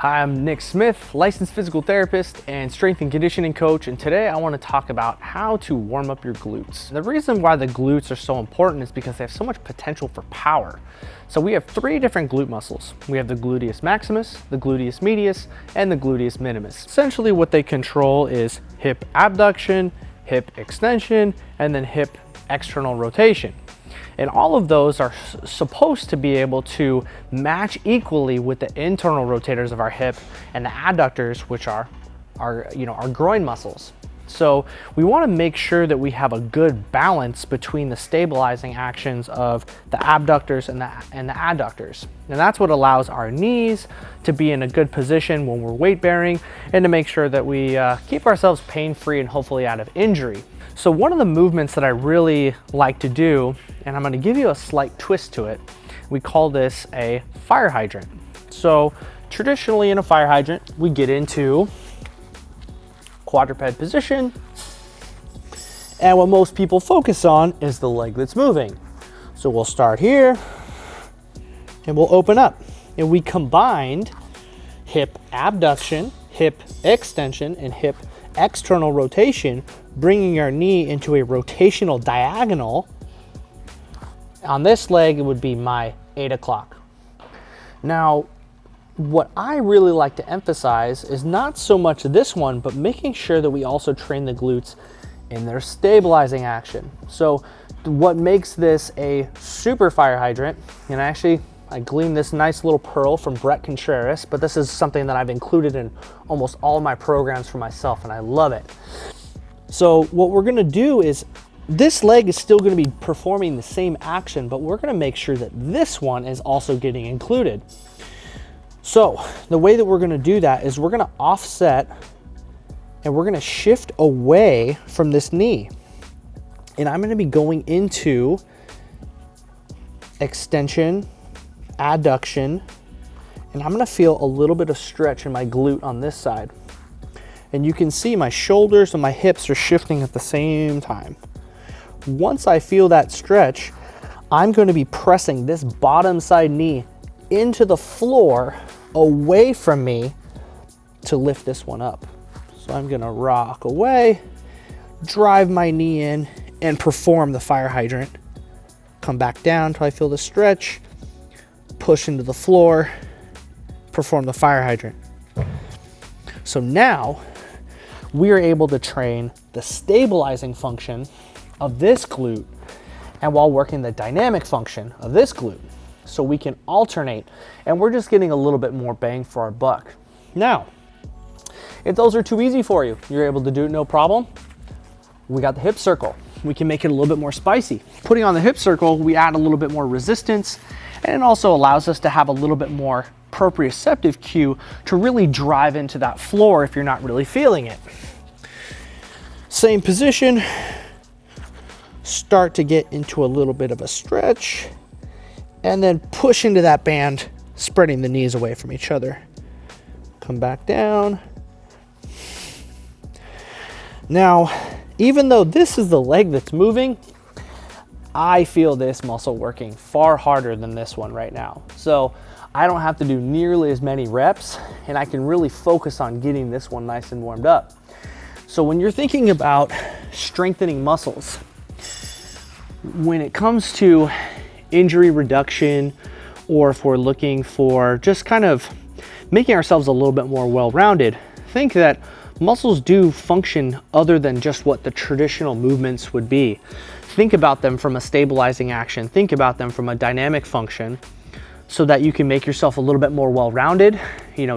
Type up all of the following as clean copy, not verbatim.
Hi, I'm Nick Smith, licensed physical therapist and strength and conditioning coach, and today I want to talk about how to warm up your glutes. The reason why the glutes are so important is because they have so much potential for power. So we have three different glute muscles. We have the gluteus maximus, the gluteus medius, and the gluteus minimus. Essentially what they control is hip abduction, hip extension, and then hip external rotation. And all of those are supposed to be able to match equally with the internal rotators of our hip and the adductors, which are our groin muscles. So we want to make sure that we have a good balance between the stabilizing actions of the abductors and the adductors. And that's what allows our knees to be in a good position when we're weight bearing, and to make sure that we keep ourselves pain-free and hopefully out of injury. So one of the movements that I really like to do, and I'm going to give you a slight twist to it, we call this a fire hydrant. So traditionally in a fire hydrant, we get into quadruped position, and what most people focus on is the leg that's moving. So we'll start here and we'll open up, and we combined hip abduction, hip extension, and hip external rotation, bringing our knee into a rotational diagonal. On this leg, it would be my 8 o'clock. Now, what I really like to emphasize is not so much this one, but making sure that we also train the glutes in their stabilizing action. So what makes this a super fire hydrant, and I gleaned this nice little pearl from Brett Contreras, but this is something that I've included in almost all of my programs for myself, and I love it. So what we're gonna do is, this leg is still gonna be performing the same action, but we're gonna make sure that this one is also getting included. So the way that we're gonna do that is we're gonna offset and we're gonna shift away from this knee. And I'm gonna be going into extension, adduction, and I'm gonna feel a little bit of stretch in my glute on this side. And you can see my shoulders and my hips are shifting at the same time. Once I feel that stretch, I'm going to be pressing this bottom side knee into the floor away from me to lift this one up. So I'm going to rock away, drive my knee in, and perform the fire hydrant. Come back down until I feel the stretch, push into the floor, perform the fire hydrant. So now we are able to train the stabilizing function of this glute, and while working the dynamic function of this glute. So we can alternate, and we're just getting a little bit more bang for our buck. Now, if those are too easy for you, you're able to do it no problem, we got the hip circle. We can make it a little bit more spicy. Putting on the hip circle, we add a little bit more resistance, and it also allows us to have a little bit more proprioceptive cue to really drive into that floor if you're not really feeling it. Same position, start to get into a little bit of a stretch, and then push into that band, spreading the knees away from each other. Come back down. Now, even though this is the leg that's moving, I feel this muscle working far harder than this one right now. So I don't have to do nearly as many reps, and I can really focus on getting this one nice and warmed up. So when you're thinking about strengthening muscles, when it comes to injury reduction, or if we're looking for just kind of making ourselves a little bit more well-rounded, think that muscles do function other than just what the traditional movements would be. Think about them from a stabilizing action. Think about them from a dynamic function, so that you can make yourself a little bit more well-rounded,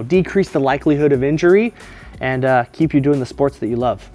decrease the likelihood of injury, and keep you doing the sports that you love.